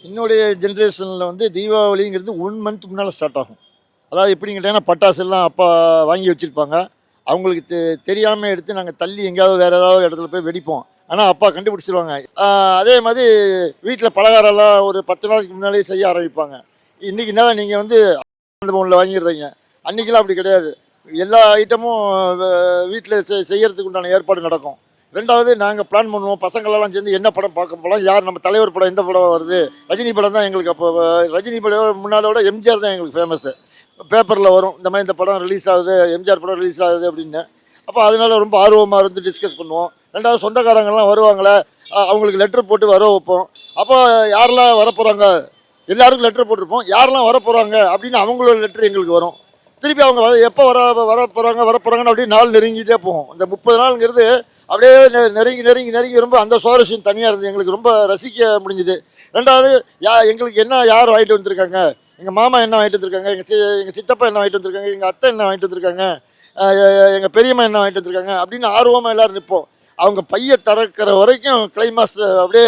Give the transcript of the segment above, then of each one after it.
என்னுடைய ஜென்ரேஷனில் வந்து தீபாவளிங்கிறது 1 மந்த் முன்னால் ஸ்டார்ட் ஆகும். அதாவது எப்படின்னு கேட்டிங்கன்னா, பட்டாசு எல்லாம் அப்பா வாங்கி வச்சுருப்பாங்க. அவங்களுக்கு தெரியாமல் எடுத்து நாங்கள் தள்ளி எங்கேயாவது வேறு ஏதாவது இடத்துல போய் வெடிப்போம். ஆனால் அப்பா கண்டுபிடிச்சிருவாங்க. அதே மாதிரி வீட்டில் பலகாரம்லாம் ஒரு 10 நாளைக்கு முன்னாலேயே செய்ய ஆரம்பிப்பாங்க. இன்றைக்கி என்னடா நீங்கள் வந்து ஃபோனில் வாங்கிடுறீங்க. அன்றைக்கெல்லாம் அப்படி கிடையாது. எல்லா ஐட்டமும் வீட்டில் செய்யறதுக்கு உண்டான ஏற்பாடு நடக்கும். 2வது நாங்கள் பிளான் பண்ணுவோம். பசங்களெல்லாம் சேர்ந்து என்ன படம் பார்க்க போகலாம், யார் நம்ம தலைவர் படம் எந்த படம் வருது. ரஜினி படம் தான் எங்களுக்கு அப்போ ரஜினி படம் முன்னாலோட எம்ஜிஆர் தான் எங்களுக்கு ஃபேமஸ்ஸு. பேப்பரில் வரும், இந்த மாதிரி இந்த படம் ரிலீஸ் ஆகுது, எம்ஜிஆர் படம் ரிலீஸ் ஆகுது அப்படின்னு. அப்போ அதனால ரொம்ப ஆர்வமாக இருந்து டிஸ்கஸ் பண்ணுவோம். 2வது சொந்தக்காரங்கள்லாம் வருவாங்களே, அவங்களுக்கு லெட்ரு போட்டு வர வைப்போம். அப்போ யாரெல்லாம் வரப்போகிறாங்க, எல்லாருக்கும் லெட்ரு போட்டிருப்போம். யாரெல்லாம் வரப்போகிறாங்க அப்படின்னு அவங்களோட லெட்ரு எங்களுக்கு வரும். திருப்பி அவங்க எப்போ வரப்போகிறாங்கன்னு அப்படியே நாள் நெருங்கிட்டே போகும். இந்த 30 நாளுங்கிறது அப்படியே நெருங்கி நெருங்கி நெருங்கி ரொம்ப அந்த சுவாரஸ்யம் தனியாக இருந்தது. எங்களுக்கு ரொம்ப ரசிக்க முடிஞ்சுது. 2வது எங்களுக்கு யார் வாங்கிட்டு வந்திருக்காங்க, எங்கள் மாமா என்ன வாங்கிட்டு வந்திருக்காங்க, எங்கள் சித்தப்பா என்ன வாங்கிட்டு வந்திருக்காங்க, எங்கள் அத்தை என்ன வாங்கிட்டு வந்திருக்காங்க, எங்கள் பெரியம்மா என்ன வாங்கிட்டு வந்திருக்காங்க அப்படின்னு ஆர்வமாக எல்லோரும் நிற்போம். அவங்க பையை திறக்கிற வரைக்கும் கிளைமாஸ் அப்படியே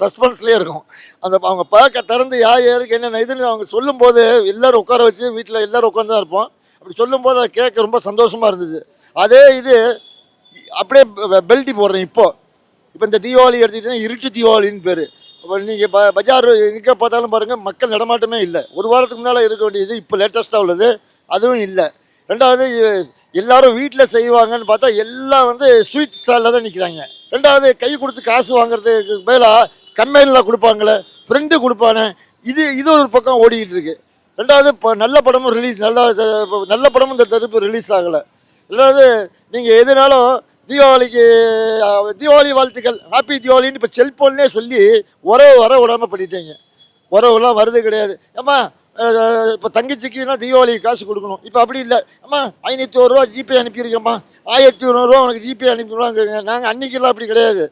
சஸ்பென்ஸ்லேயே இருக்கும். அவங்க பார்க்க திறந்து யாருக்கு என்னென்ன இதுன்னு அவங்க சொல்லும்போது எல்லோரும் உட்கார வச்சு வீட்டில் எல்லோரும் உட்காந்து தான் இருப்போம். அப்படி சொல்லும்போது அதை கேட்க ரொம்ப சந்தோஷமாக இருந்தது. அதே இது அப்படியே பெல்ட்டி போடுறேன். இப்போ இந்த தீபாவளி எடுத்துக்கிட்டிங்கன்னா இருட்டு தீபாவளின்னு பேர். இப்போ நீங்கள் பஜார் எங்கே பார்த்தாலும் பாருங்கள், மக்கள் நடமாட்டமே இல்லை. ஒரு வாரத்துக்கு முன்னால் இருக்க வேண்டியது இப்போ லேட்டஸ்ட்டாக உள்ளது அதுவும் இல்லை. 2வது எல்லோரும் வீட்டில் செய்வாங்கன்னு பார்த்தா எல்லாம் வந்து ஸ்வீட் ஸ்டாலில் தான் நிற்கிறாங்க. 2வது கை கொடுத்து காசு வாங்குறதுக்கு மேலாக கம்பெனியில் கொடுப்பாங்களே, ஃப்ரெண்டு கொடுப்பானே, இது ஒரு பக்கம் ஓடிக்கிட்டு இருக்குது. 2வது இப்போ நல்ல படமும் நல்ல படமும் இந்த தடுப்பு ரிலீஸ் ஆகலை. 2வது நீங்கள் எதுனாலும் தீபாவளி வாழ்த்துக்கள், ஹாப்பி தீபாவளின்னு இப்போ செல்ஃபோன்னே சொல்லி வர விடாமல் பண்ணிட்டேங்க. உறவுலாம் வருது கிடையாது. ஏம்மா இப்போ தங்கச்சிக்குன்னா தீபாவளிக்கு காசு கொடுக்கணும். இப்போ அப்படி இல்லை. அம்மா 501 ரூபா ஜிபே அனுப்பியிருக்கேம்மா, 1100 ரூபா உனக்கு ஜிபே அனுப்பிடுவாங்க. நாங்கள் அன்றைக்கெல்லாம் அப்படி கிடையாது.